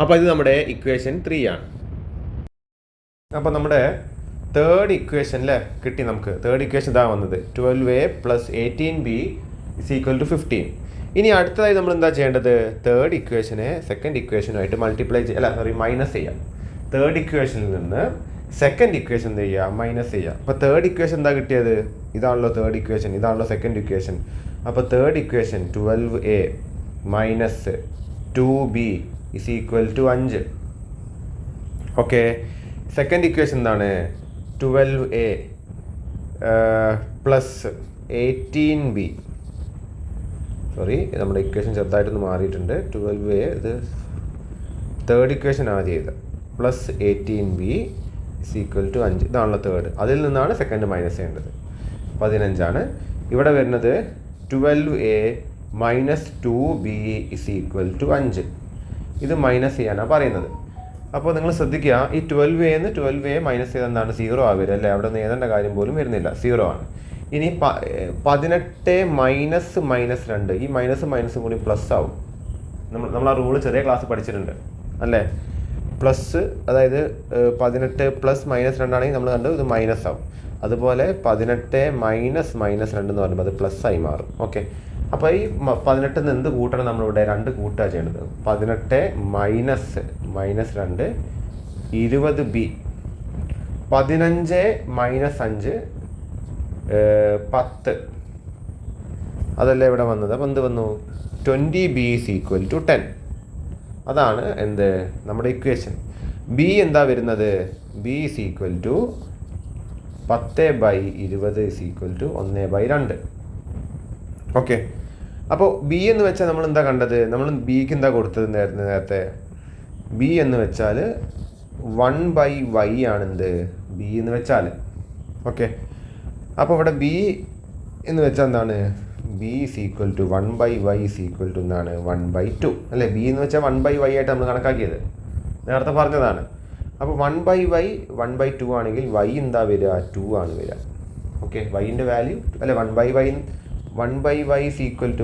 അപ്പോൾ ഇത് നമ്മുടെ ഇക്വേഷൻ 3 ആണ്. അപ്പോൾ നമ്മുടെ തേർഡ് ഇക്വേഷൻ അല്ലേ കിട്ടി നമുക്ക്. തേർഡ് ഇക്വേഷൻ ഇതാ വന്നത് 12a + 18b = 15. ഇനി അടുത്തതായി നമ്മൾ എന്താ ചെയ്യേണ്ടത്? തേർഡ് ഇക്വേഷനെ സെക്കൻഡ് ഇക്വേഷനുമായിട്ട് മൈനസ് ചെയ്യാം. തേർഡ് ഇക്വേഷനിൽ നിന്ന് സെക്കൻഡ് ഇക്വേഷൻ എന്ത് ചെയ്യുക? മൈനസ് ചെയ്യുക. അപ്പോൾ തേർഡ് ഇക്വേഷൻ എന്താ കിട്ടിയത്? ഇതാണല്ലോ തേർഡ് ഇക്വേഷൻ, ഇതാണല്ലോ സെക്കൻഡ് ഇക്വേഷൻ. അപ്പോൾ third equation 12a - 2b = 5. Okay. Second equation എന്താണ്? 12a + 18b. സോറി, നമ്മുടെ ഇക്വേഷൻ ചെറുതായിട്ടൊന്ന് മാറിയിട്ടുണ്ട്. 12a ഇത് തേർഡ് ഇക്വേഷൻ ആദ്യം ചെയ്ത് +18b = 5. ഇതാണല്ലോ തേർഡ്. അതിൽ നിന്നാണ് സെക്കൻഡ് മൈനസ് ചെയ്യേണ്ടത്. 15 ഇവിടെ വരുന്നത്. 12a - 2b = 5. ഇത് മൈനസ് ചെയ്യാനാണ് പറയുന്നത്. അപ്പോൾ നിങ്ങൾ ശ്രദ്ധിക്കുക, ഈ 12a മൈനസ് ചെയ്ത് എന്താണ്? 0 ആവില്ല അല്ലേ? അവിടെ നിന്ന് എഴുതേണ്ട കാര്യം പോലും വരുന്നില്ല, 0 ആണ്. ഇനി 18 - -2, ഈ മൈനസും കൂടി പ്ലസ് ആവും. നമ്മൾ ആ റൂള് ചെറിയ ക്ലാസ് പഠിച്ചിട്ടുണ്ട് അല്ലേ? പ്ലസ്, അതായത് 18 + -2 ആണെങ്കിൽ നമ്മൾ കണ്ടു ഇത് മൈനസ് ആവും. അതുപോലെ 18 - -2 എന്ന് പറയുമ്പോൾ അത് പ്ലസ് ആയി മാറും. ഓക്കെ. അപ്പോൾ ഈ 18 എന്ത് കൂട്ടണം? നമ്മളിവിടെ 2 കൂട്ടുക ചെയ്യേണ്ടത്. 18 - -2 20b. 15 - 5 10. അതല്ലേ ഇവിടെ വന്നത്. അപ്പോൾ എന്ത് വന്നു? 20b = 10. അതാണ് എന്ത് നമ്മുടെ ഇക്വേഷൻ. ബി എന്താ വരുന്നത്? b = 10/20 = 1/2. ഓക്കെ. അപ്പോൾ ബി എന്ന് വെച്ചാൽ നമ്മൾ എന്താ കണ്ടത്? നമ്മൾ ബിക്ക് എന്താ കൊടുത്തത് നേരത്തെ? ബി എന്ന് വെച്ചാൽ 1/y ആണ്. എന്ത് ബി എന്ന് വെച്ചാൽ? ഓക്കെ. അപ്പോൾ ഇവിടെ ബി എന്ന് വെച്ചാൽ എന്താണ്? b = 1/y = എന്താണ്? 1/2 അല്ലേ? ബി എന്ന് വെച്ചാൽ 1/y ആയിട്ട് നമ്മൾ കണക്കാക്കിയത് നേരത്തെ പറഞ്ഞതാണ്. അപ്പോൾ 1/y 1/2 ആണെങ്കിൽ y എന്താ വരിക? 2 ആണ് വരിക. ഓക്കെ. വൈൻ്റെ വാല്യൂ അല്ലെ 1/y =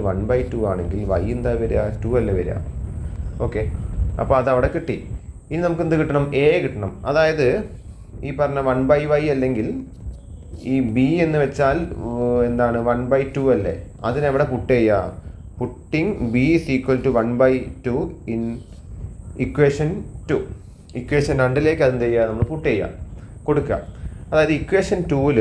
1/2 ആണെങ്കിൽ y എന്താ വരിക? 2 അല്ലേ വരിക. ഓക്കെ. അപ്പോൾ അതവിടെ കിട്ടി. ഇനി നമുക്ക് എന്ത് കിട്ടണം? a കിട്ടണം. അതായത് ഈ പറഞ്ഞ 1/y അല്ലെങ്കിൽ ഈ b എന്ന് വെച്ചാൽ എന്താണ്? 1/2 അല്ലേ? അതിനെവിടെ പുട്ട് ചെയ്യുക? Putting b = 1/2 in equation 2. Equation 2ലേക്ക് അതെന്ത് ചെയ്യുക? നമ്മൾ പുട്ട് ചെയ്യുക, കൊടുക്കുക. അതായത് ഇക്വേഷൻ 2ൽ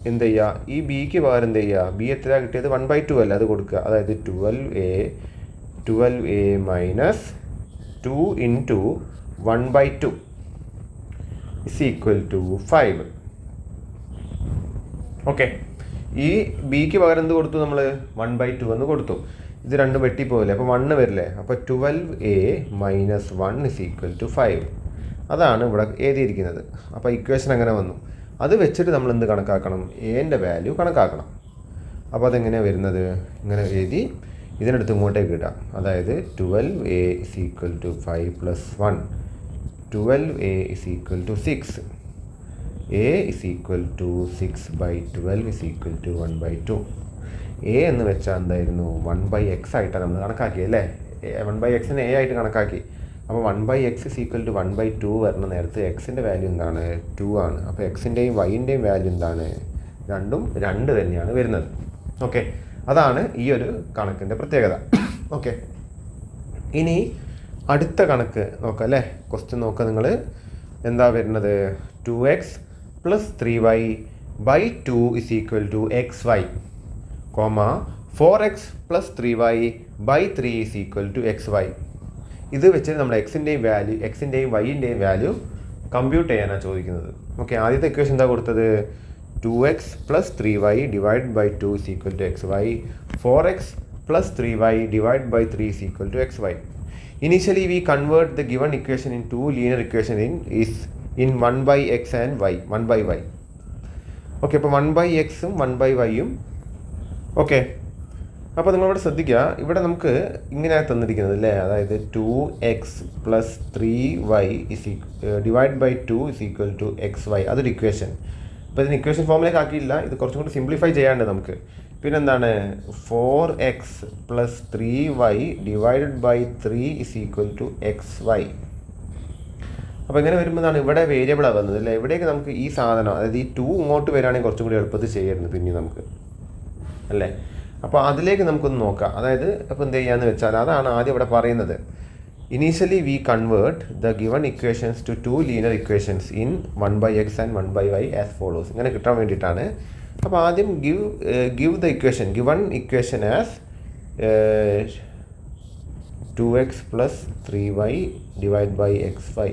എന്ത് ചെയ്യുക? ഈ ബിക്ക് പകരം എന്ത് ചെയ്യുക? ബി എത്ര കിട്ടിയത്? 1/2 അല്ലേ? അത് കൊടുക്കുക. അതായത് 12a - 2 × 1/2 = 5. ഓക്കെ. ഈ ബിക്ക് പകരം എന്ത് കൊടുത്തു? നമ്മൾ 1/2 എന്ന് കൊടുത്തു. ഇത് രണ്ടും വെട്ടിപ്പോവില്ലേ? അപ്പോൾ 1 വരില്ലേ? അപ്പോൾ 12a - 1 = 5. അതാണ് ഇവിടെ എഴുതിയിരിക്കുന്നത്. അപ്പോൾ ഇക്വേഷൻ അങ്ങനെ വന്നു. അത് വെച്ചിട്ട് നമ്മൾ എന്ത് കണക്കാക്കണം? എൻ്റെ വാല്യൂ കണക്കാക്കണം. അപ്പോൾ അതെങ്ങനെയാണ് വരുന്നത്? ഇങ്ങനെ എഴുതി ഇതിനടുത്ത് ഇങ്ങോട്ടേക്ക് ഇടാം. അതായത് 12a = 5 + 1. 12a = 6. a = 6/12 = 1/2. a എന്ന് വെച്ചാൽ എന്തായിരുന്നു? 1/x ആയിട്ടാണ് നമ്മൾ കണക്കാക്കി അല്ലേ? 1/xനെ a ആയിട്ട് കണക്കാക്കി. അപ്പോൾ 1/x = 1/2 വരുന്ന നേരത്ത് എക്സിൻ്റെ വാല്യൂ എന്താണ്? 2 ആണ്. അപ്പോൾ എക്സിൻ്റെയും വൈൻ്റെയും വാല്യൂ എന്താണ്? രണ്ടും 2 തന്നെയാണ് വരുന്നത്. ഓക്കെ. അതാണ് ഈ ഒരു കണക്കിൻ്റെ പ്രത്യേകത. ഓക്കെ. ഇനി അടുത്ത കണക്ക് നോക്കാം അല്ലേ? ക്വസ്റ്റ്യൻ നോക്കുക നിങ്ങൾ. എന്താ വരുന്നത്? 2x + 3y/2 = xy, 4x + 3y/3 = xy. ഇത് വെച്ച് നമ്മൾ എക്സിൻ്റെയും വൈൻ്റെയും വാല്യൂ കമ്പ്യൂട്ട് ചെയ്യാനാണ് ചോദിക്കുന്നത്. ഓക്കെ. ആദ്യത്തെ ഇക്വേഷൻ എന്താ കൊടുത്തത്? 2x + 3y / 2 = xy, 4x + 3y / 3 = xy. Initially, we convert the given equation into linear equation in 1/x and y, 1/y. Okay. അപ്പോൾ 1/x-ഉം 1/y-യും. Okay. അപ്പോൾ നിങ്ങളിവിടെ ശ്രദ്ധിക്കുക, ഇവിടെ നമുക്ക് ഇങ്ങനെയാണ് തന്നിരിക്കുന്നത് അല്ലേ? അതായത് 2x + 3y / 2 = xy. അതൊരു ഇക്വേഷൻ. അപ്പോൾ ഇതിന് ഇക്വേഷൻ ഫോമിലേക്ക് ആക്കിയില്ല. ഇത് കുറച്ചും കൂടി സിംപ്ലിഫൈ ചെയ്യാണ്ട് നമുക്ക് പിന്നെന്താണ് 4x plus 3y divided by 3 is equal to XY. അപ്പോൾ ഇങ്ങനെ വരുമ്പോഴാണ് ഇവിടെ വേരിയബിളാണ് വന്നത് അല്ലേ. ഇവിടേക്ക് നമുക്ക് ഈ സാധനം, അതായത് ഈ 2 ഇങ്ങോട്ട് വരികയാണെങ്കിൽ കുറച്ചും കൂടി എളുപ്പത്തിൽ ചെയ്യായിരുന്നു പിന്നെ നമുക്ക് അല്ലേ. അപ്പോൾ അതിലേക്ക് നമുക്കൊന്ന് നോക്കാം. അതായത് അപ്പോൾ എന്ത് ചെയ്യാന്ന് വെച്ചാൽ അതാണ് ആദ്യം ഇവിടെ പറയുന്നത്. Initially we convert the given equations to 2 linear equations in 1/x and 1/y as follows. ഇങ്ങനെ കിട്ടാൻ വേണ്ടിയിട്ടാണ്. അപ്പോൾ ആദ്യം give the equation, given equation as 2x plus 3y divide by XY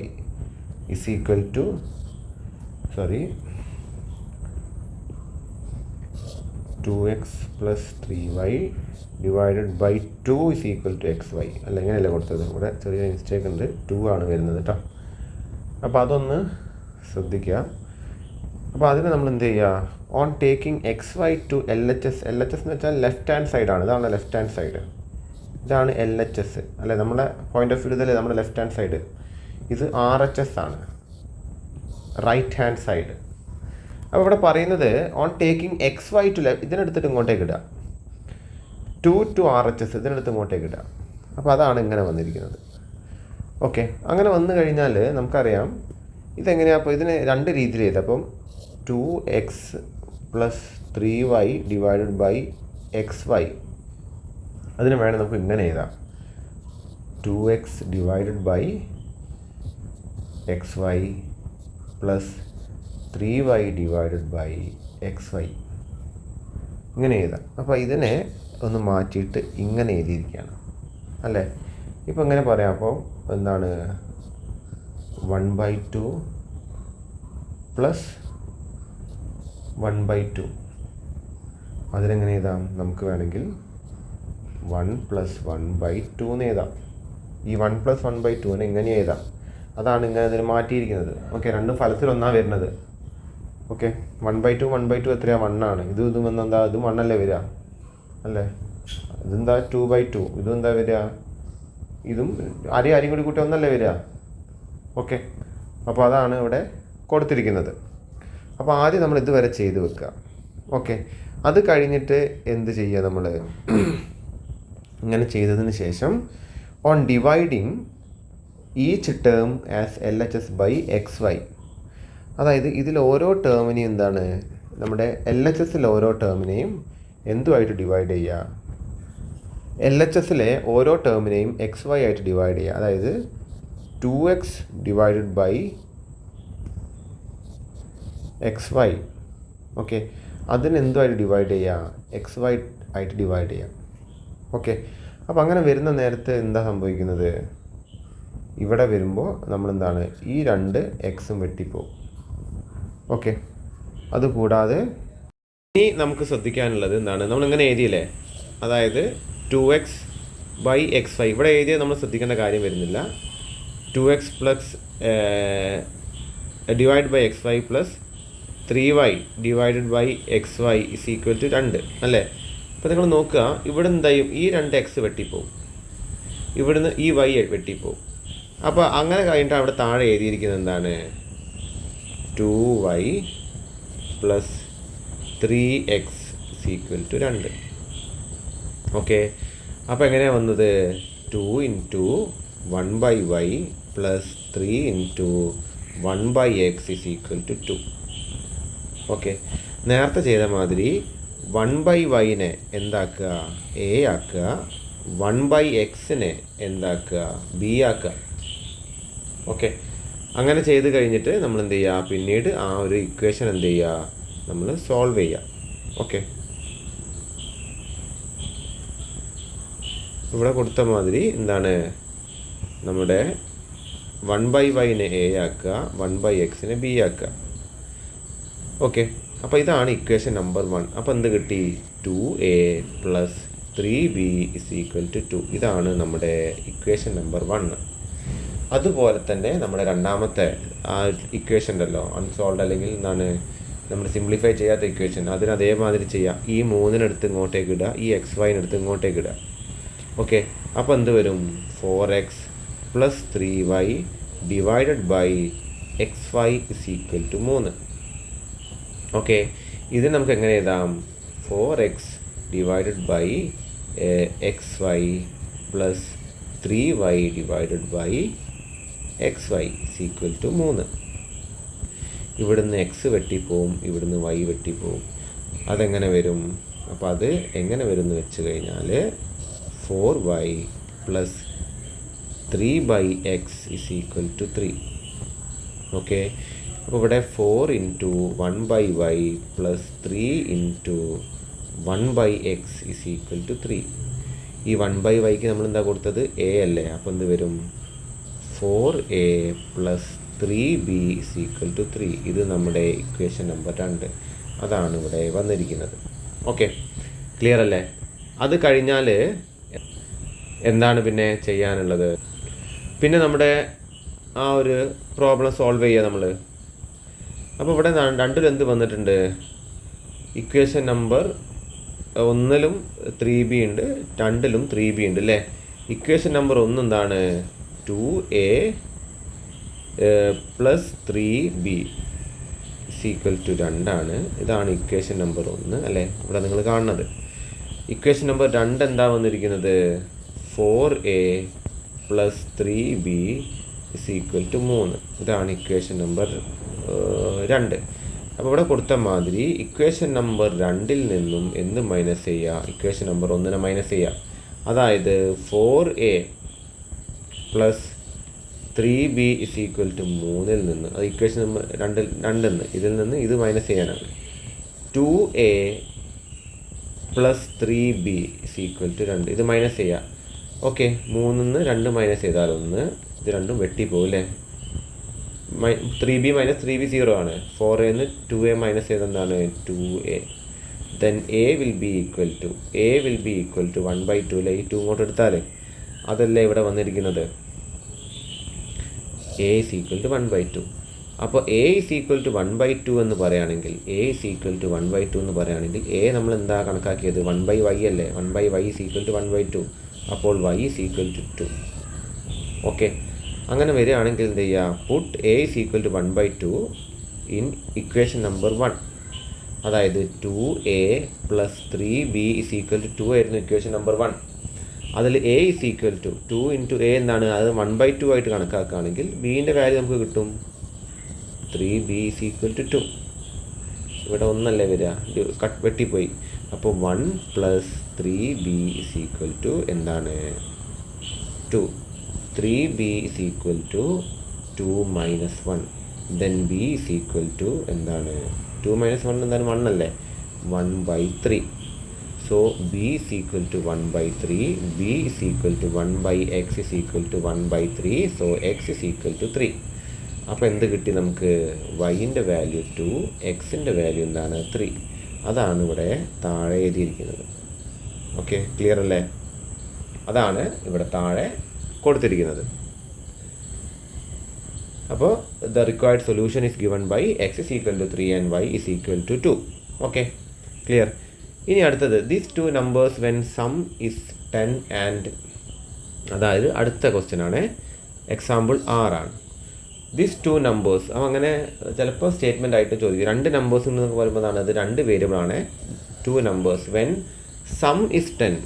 is equal to 2x plus 3y divided by 2 is equal to XY. അല്ല ഇങ്ങനെയല്ല കൊടുത്തത്, ഇവിടെ ചെറിയ മിസ്റ്റേക്ക് ഉണ്ട്, 2 ആണ് വരുന്നത് കേട്ടോ. അപ്പോൾ അതൊന്ന് ശ്രദ്ധിക്കുക. അപ്പോൾ അതിന് നമ്മൾ എന്ത് ചെയ്യുക, on taking XY to LHS. LHS എന്ന് വെച്ചാൽ ലെഫ്റ്റ് ഹാൻഡ് സൈഡാണ്, ഇതാണ് ലെഫ്റ്റ് ഹാൻഡ് സൈഡ്, ഇതാണ് LHS അല്ലേ. നമ്മളെ പോയിന്റ് ഓഫ് വ്യൂ ഇതല്ലേ നമ്മുടെ ലെഫ്റ്റ് ഹാൻഡ് സൈഡ്. ഇത് RHS ആണ്, റൈറ്റ് ഹാൻഡ് സൈഡ്. അപ്പോൾ ഇവിടെ പറയുന്നത് on taking XY to left, ഇതിനെടുത്തിട്ട് ഇങ്ങോട്ടേക്ക് ഇടുക. 2 to RHS ഇതിനെടുത്ത് ഇങ്ങോട്ടേക്ക് ഇടുക. അപ്പോൾ അതാണ് ഇങ്ങനെ വന്നിരിക്കുന്നത്. ഓക്കെ, അങ്ങനെ വന്നു കഴിഞ്ഞാൽ നമുക്കറിയാം ഇതെങ്ങനെയാണ്. അപ്പോൾ ഇതിന് 2 രീതിയിൽ ചെയ്ത്, അപ്പം 2x plus 3y divided by XY, അതിന് വേണം നമുക്ക് ഇങ്ങനെ എഴുതാം, 2x divided by XY plus 3y divided by XY, ഇങ്ങനെ എഴുതാം. അപ്പോൾ ഇതിനെ ഒന്ന് മാറ്റിയിട്ട് ഇങ്ങനെ എഴുതിയിരിക്കുകയാണ് അല്ലേ. ഇപ്പോൾ ഇങ്ങനെ പറയാം. അപ്പോൾ എന്താണ് 1/2 പ്ലസ് 1/2, അതിനെങ്ങനെ എഴുതാം, നമുക്ക് വേണമെങ്കിൽ 1 പ്ലസ് 1/2 എന്ന് എഴുതാം. ഈ 1 പ്ലസ് 1/2 ഇങ്ങനെ എഴുതാം. അതാണ് ഇങ്ങനെ ഇതിന് മാറ്റിയിരിക്കുന്നത്. ഓക്കെ, രണ്ടും ഫലത്തിലൊന്നാണ് വരുന്നത്. ഓക്കെ, 1/2 1/2 എത്രയാണ്, 1 ആണ്. ഇതും വന്നെന്താ, ഇതും 1 അല്ലേ വരിക അല്ലേ. ഇതെന്താ 2/2, ഇതും എന്താ വരിക, ഇതും ആരെയും കൂടി കൂട്ടി ഒന്നല്ലേ വരിക. ഓക്കെ, അപ്പോൾ അതാണ് ഇവിടെ കൊടുത്തിരിക്കുന്നത്. അപ്പോൾ ആദ്യം നമ്മൾ ഇതുവരെ ചെയ്ത് വെക്കുക. ഓക്കെ, അത് കഴിഞ്ഞിട്ട് എന്ത് ചെയ്യുക, നമ്മൾ ഇങ്ങനെ ചെയ്തതിന് ശേഷം on dividing each term as LHS by XY, അതായത് ഇതിൽ ഓരോ ടേമിനെയും എന്താണ്, നമ്മുടെ LHSൽ ഓരോ ടേമിനെയും എന്തുമായിട്ട് ഡിവൈഡ് ചെയ്യുക, LHSലെ ഓരോ ടേമിനെയും XY ആയിട്ട് ഡിവൈഡ് ചെയ്യുക. അതായത് 2x divided by XY. Okay, അതിനെന്തുമായിട്ട് ഡിവൈഡ് ചെയ്യുക, XY ആയിട്ട് ഡിവൈഡ് ചെയ്യുക. ഓക്കെ, അപ്പോൾ അങ്ങനെ വരുന്ന നേരത്തെ എന്താ സംഭവിക്കുന്നത്, ഇവിടെ വരുമ്പോൾ നമ്മളെന്താണ് ഈ 2 എക്സും വെട്ടിപ്പോവും. ഓക്കെ, അതുകൂടാതെ ഇനി നമുക്ക് ശ്രദ്ധിക്കാനുള്ളത് എന്താണ്, നമ്മളിങ്ങനെ എഴുതിയില്ലേ, അതായത് 2x ബൈ XY, ഇവിടെ എഴുതിയത് നമ്മൾ ശ്രദ്ധിക്കേണ്ട കാര്യം വരുന്നില്ല. 2x plus divide by XY plus 3y divided by XY is equal to 2 അല്ലേ. അപ്പോൾ നിങ്ങൾ നോക്കുക, ഇവിടെ എന്തായും ഈ 2x വെട്ടിപ്പോവും, ഇവിടുന്ന് ഈ y വെട്ടിപ്പോവും. അപ്പോൾ അങ്ങനെ കഴിഞ്ഞിട്ട് അവിടെ താഴെ എഴുതിയിരിക്കുന്നത് എന്താണ്, 2y plus 3x is equal to 2. Okay, അപ്പോൾ എങ്ങനെയാണ് വന്നത്, 2 into 1/y plus 3 into 1/x is equal to 2. Okay, നേരത്തെ ചെയ്ത മാതിരി 1/yനെ എന്താക്കുക, a ആക്കുക, 1/xനെ എന്താക്കുക, b ആക്കുക. ഓക്കെ, അങ്ങനെ ചെയ്ത് കഴിഞ്ഞിട്ട് നമ്മൾ എന്ത് ചെയ്യുക, പിന്നീട് ആ ഒരു ഇക്വേഷൻ എന്ത് ചെയ്യുക, നമ്മൾ സോൾവ് ചെയ്യുക. ഓക്കെ, ഇവിടെ കൊടുത്ത മാതിരി എന്താണ്, നമ്മുടെ 1/yനെ a ആക്കുക, 1/xനെ b ആക്കുക. ഓക്കെ, അപ്പോൾ ഇതാണ് ഇക്വേഷൻ നമ്പർ 1. അപ്പോൾ എന്ത് കിട്ടി, 2a plus 3b is equal to 2. ഇതാണ് നമ്മുടെ ഇക്വേഷൻ നമ്പർ 1. അതുപോലെ തന്നെ നമ്മുടെ രണ്ടാമത്തെ ആ ഇക്വേഷൻ ഉണ്ടല്ലോ, അൺസോൾവ് അല്ലെങ്കിൽ എന്താണ് നമ്മൾ സിംപ്ലിഫൈ ചെയ്യാത്ത ഇക്വേഷൻ, അതിന് അതേമാതിരി ചെയ്യാം. ഈ 3-നെടുത്ത് ഇങ്ങോട്ടേക്ക് ഇടുക, ഈ XY-നെടുത്ത് ഇങ്ങോട്ടേക്ക് ഇടുക. ഓക്കെ, അപ്പോൾ എന്ത് വരും, 4x plus 3y divided by XY is equal to 3. Okay, ഇത് നമുക്ക് എങ്ങനെ എഴുതാം, 4x divided by x y plus 3y divided by x y is equal to 3. ഇവിടുന്ന് എക്സ് വെട്ടിപ്പോവും, ഇവിടുന്ന് വൈ വെട്ടിപ്പോവും. അതെങ്ങനെ വരും? അപ്പോൾ അത് എങ്ങനെ വരും എന്ന് വെച്ച് കഴിഞ്ഞാൽ 4y plus 3/x is equal to 3. Okay, അപ്പോൾ ഇവിടെ 4 into 1/y plus 3 into 1/x is equal to 3. ഈ 1/yക്ക് നമ്മൾ എന്താ കൊടുത്തത്? എ അല്ലേ? അപ്പോൾ എന്ത് വരും? 4a plus 3b is equal to 3. ഇത് നമ്മുടെ ഇക്വേഷൻ നമ്പർ 2. അതാണ് ഇവിടെ വന്നിരിക്കുന്നത്. ഓക്കെ, ക്ലിയർ അല്ലേ? അത് കഴിഞ്ഞാൽ എന്താണ് പിന്നെ ചെയ്യാനുള്ളത്? പിന്നെ നമ്മുടെ ആ ഒരു പ്രോബ്ലം സോൾവ് ചെയ്യുക നമ്മൾ. അപ്പോൾ ഇവിടെ രണ്ടിലും എന്ത് വന്നിട്ടുണ്ട്? ഇക്വേഷൻ നമ്പർ 1-ലും 3b ഉണ്ട്, 2-ലും 3b ഉണ്ട് അല്ലേ? ഇക്വേഷൻ നമ്പർ 1 എന്താണ്? 2a plus 3b is equal to 2 ആണ്. ഇതാണ് ഇക്വേഷൻ നമ്പർ 1 അല്ലേ? ഇവിടെ നിങ്ങൾ കാണുന്നത്. ഇക്വേഷൻ നമ്പർ 2 എന്താ വന്നിരിക്കുന്നത്? 4a plus 3b is equal to 3. ഇതാണ് ഇക്വേഷൻ നമ്പർ 2. അപ്പോൾ ഇവിടെ കൊടുത്ത മാതിരി ഇക്വേഷൻ നമ്പർ 2-ൽ നിന്നും എന്ത് മൈനസ് ചെയ്യുക? ഇക്വേഷൻ നമ്പർ 1-നെ മൈനസ് ചെയ്യുക. അതായത് 4a plus 3b is equal to 3-ൽ നിന്ന്, അത് ഇക്വേഷൻ നമ്പർ 2-ൽ ഇതിൽ നിന്ന് ഇത് മൈനസ് ചെയ്യാനാണ്. 2a plus 3b is equal to 2, ഇത് മൈനസ് ചെയ്യുക. ഓക്കെ, 3-ന്ന് 2 മൈനസ് ചെയ്താൽ 1, ഇത് രണ്ടും വെട്ടിപ്പോകും അല്ലേ? 3b മൈനസ് 3b 0 ആണ്. 4a-ന്ന് 2a മൈനസ് ചെയ്ത് എന്താണ്? 2a. Then a will be equal to 1/2 അല്ലേ? ഈ 2 ഇങ്ങോട്ട് എടുത്താൽ അതല്ലേ ഇവിടെ വന്നിരിക്കുന്നത്? a is equal to 1/2. അപ്പോൾ a is equal to 1/2 എന്ന് പറയുകയാണെങ്കിൽ a നമ്മൾ എന്താ കണക്കാക്കിയത്? 1/y അല്ലേ? 1/y is equal to 1/2. അപ്പോൾ y is equal to 2. Okay, അങ്ങനെ വരികയാണെങ്കിൽ എന്ത് ചെയ്യുക? Put a is equal to 1/2 in equation number 1. അതായത് 2a plus 3b is equal to 2 ആയിരുന്നു ഇക്വേഷൻ നമ്പർ 1. അതിൽ a is equal to 2 into a എന്താണ്? അത് 1/2 ആയിട്ട് കണക്കാക്കുകയാണെങ്കിൽ ബീൻ്റെ വാല്യൂ നമുക്ക് കിട്ടും 3b ഇസ് ഈക്വൽ ടു 2. ഇവിടെ 1 അല്ലേ വരിക? വെട്ടിപ്പോയി. അപ്പോൾ 1 plus 3b is equal to എന്താണ്? 2. 3b is equal to 2 minus 1. Then b is equal to എന്താണ്? 2 മൈനസ് 1 എന്താണ്? 1 അല്ലേ? 1/3. So b is equal to 1/3. b is equal to 1/x is equal to 1/3. So x is equal to 3. അപ്പോൾ എന്ത് കിട്ടി നമുക്ക്? y-ൻ്റെ value 2, x-ൻ്റെ value എന്താണ്? 3. അതാണ് ഇവിടെ താഴെ എഴുതിയിരിക്കുന്നത്. ഓക്കെ, ക്ലിയർ അല്ലേ? അതാണ് ഇവിടെ താഴെ കൊടുത്തിരിക്കുന്നത്. അപ്പോൾ the required solution is given by x is equal to 3 and y is equal to 2. Okay, clear. ഇനി അടുത്തത് these 2 numbers when sum is 10 and, അതായത് അടുത്ത ക്വസ്റ്റ്യൻ ആണ്. എക്സാമ്പിൾ 6 ആണ്. ദീസ് 2 നമ്പേഴ്സ്, അപ്പോൾ അങ്ങനെ ചിലപ്പോൾ സ്റ്റേറ്റ്മെൻ്റ് ആയിട്ട് ചോദിക്കും. 2 നമ്പേഴ്സ് എന്നൊക്കെ പറയുമ്പോൾ അത് 2 വേരിയബിളാണ്. 2 നമ്പേഴ്സ് വെൻ സം ഇസ് 10,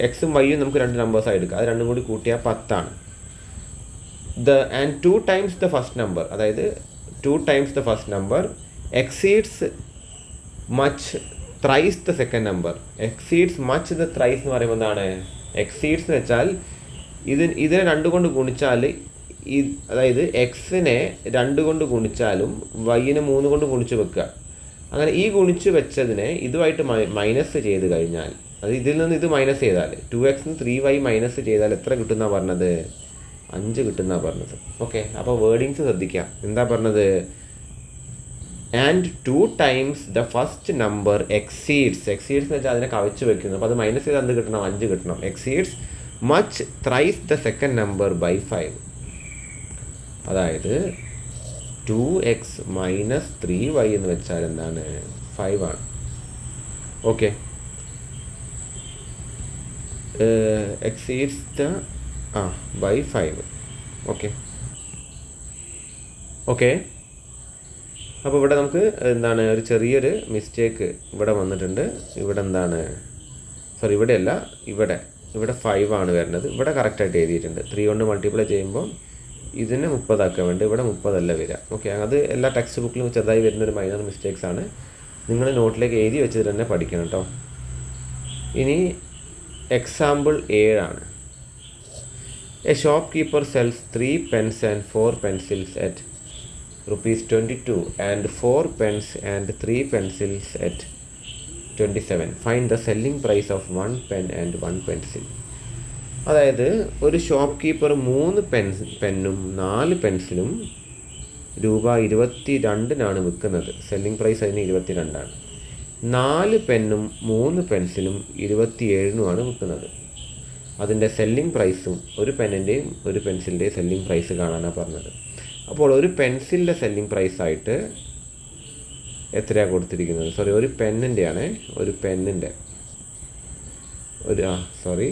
എക്സും വൈയും നമുക്ക് 2 നമ്പേഴ്സായി എടുക്കുക. അത് രണ്ടും കൂടി കൂട്ടിയാൽ 10 ആണ്. And 2 times the first number, അതായത് 2 times the first number exceeds much thrice the second number. Exceeds much the thrice എന്ന് പറയുമ്പോൾ എന്താണ്? എക്സീഡ്സ് എന്ന് വെച്ചാൽ ഇതിനെ 2 കൊണ്ട് ഗുണിച്ചാൽ, അതായത് എക്സിനെ 2 കൊണ്ട് ഗുണിച്ചാലും വൈനെ 3 കൊണ്ട് ഗുണിച്ച് വെക്കുക. അങ്ങനെ ഈ ഗുണിച്ച് വെച്ചതിനെ ഇതുമായിട്ട് മൈനസ് ചെയ്ത് കഴിഞ്ഞാൽ, അത് ഇതിൽ നിന്ന് ഇത് മൈനസ് ചെയ്താൽ 2x 3y മൈനസ് ചെയ്താൽ എത്ര കിട്ടുമെന്നാണ് പറഞ്ഞത്? 5 കിട്ടുമെന്നാണ് പറഞ്ഞത്. ഓക്കെ, അപ്പോൾ വേർഡിങ്സ് ശ്രദ്ധിക്കാം. എന്താ പറഞ്ഞത്? And 2 times the first number exceeds എന്ന് വെച്ചാൽ അതിനെ കവച്ച് വെക്കുന്നു. അപ്പോൾ അത് മൈനസ് ചെയ്ത് എന്ത് കിട്ടണം? 5 കിട്ടണം. Exceeds much thrice the second number by 5. അതായത് 2x മൈനസ് 3y എന്ന് വെച്ചാൽ എന്താണ്? 5 ആണ്. Okay, exceeds the by 5. Okay, അപ്പോൾ ഇവിടെ നമുക്ക് എന്താണ് ഒരു ചെറിയൊരു മിസ്റ്റേക്ക് ഇവിടെ വന്നിട്ടുണ്ട്. ഇവിടെ എന്താണ്, സോറി ഇവിടെയല്ല, ഇവിടെ 5 ആണ് വരുന്നത്. ഇവിടെ കറക്റ്റായിട്ട് എഴുതിയിട്ടുണ്ട്. 3 കൊണ്ട് മൾട്ടിപ്ലൈ ചെയ്യുമ്പോൾ ഇതിനെ 30 ആക്കാൻ വേണ്ടി ഇവിടെ 30 അല്ല വരിക. ഓക്കെ, അത് എല്ലാ ടെക്സ്റ്റ് ബുക്കിലും ചെറുതായി വരുന്നൊരു മൈനർ മിസ്റ്റേക്സ് ആണ്. നിങ്ങൾ നോട്ടിലേക്ക് എഴുതി വെച്ചിട്ട് തന്നെ പഠിക്കണം കേട്ടോ. ഇനി എക്സാമ്പിൾ 7 ആണ്. A shop keeper cells 3 pens and 4 pencils at ₹22 and 4 pens and 3 pencils at 27. Find the selling price of 1 pen and 1 pencil. അതായത് ഒരു ഷോപ്പ് കീപ്പർ 3 പെന്നും 4 പെൻസിലും ₹22 വിൽക്കുന്നത്. സെല്ലിംഗ് പ്രൈസ് അതിന് 22 ആണ്. 4 പെന്നും 3 പെൻസിലും 27 വിൽക്കുന്നത്. അതിൻ്റെ സെല്ലിംഗ് പ്രൈസും ഒരു പെന്നിൻ്റെയും ഒരു പെൻസിലിൻ്റെയും സെല്ലിംഗ് പ്രൈസ് കാണാനാണ് പറഞ്ഞത്. അപ്പോൾ ഒരു പെൻസിലിൻ്റെ സെല്ലിംഗ് പ്രൈസായിട്ട് എത്രയാണ് കൊടുത്തിരിക്കുന്നത്? സോറി, ഒരു പെന്നിൻ്റെ ആണ്, ഒരു പെന്നിൻ്റെ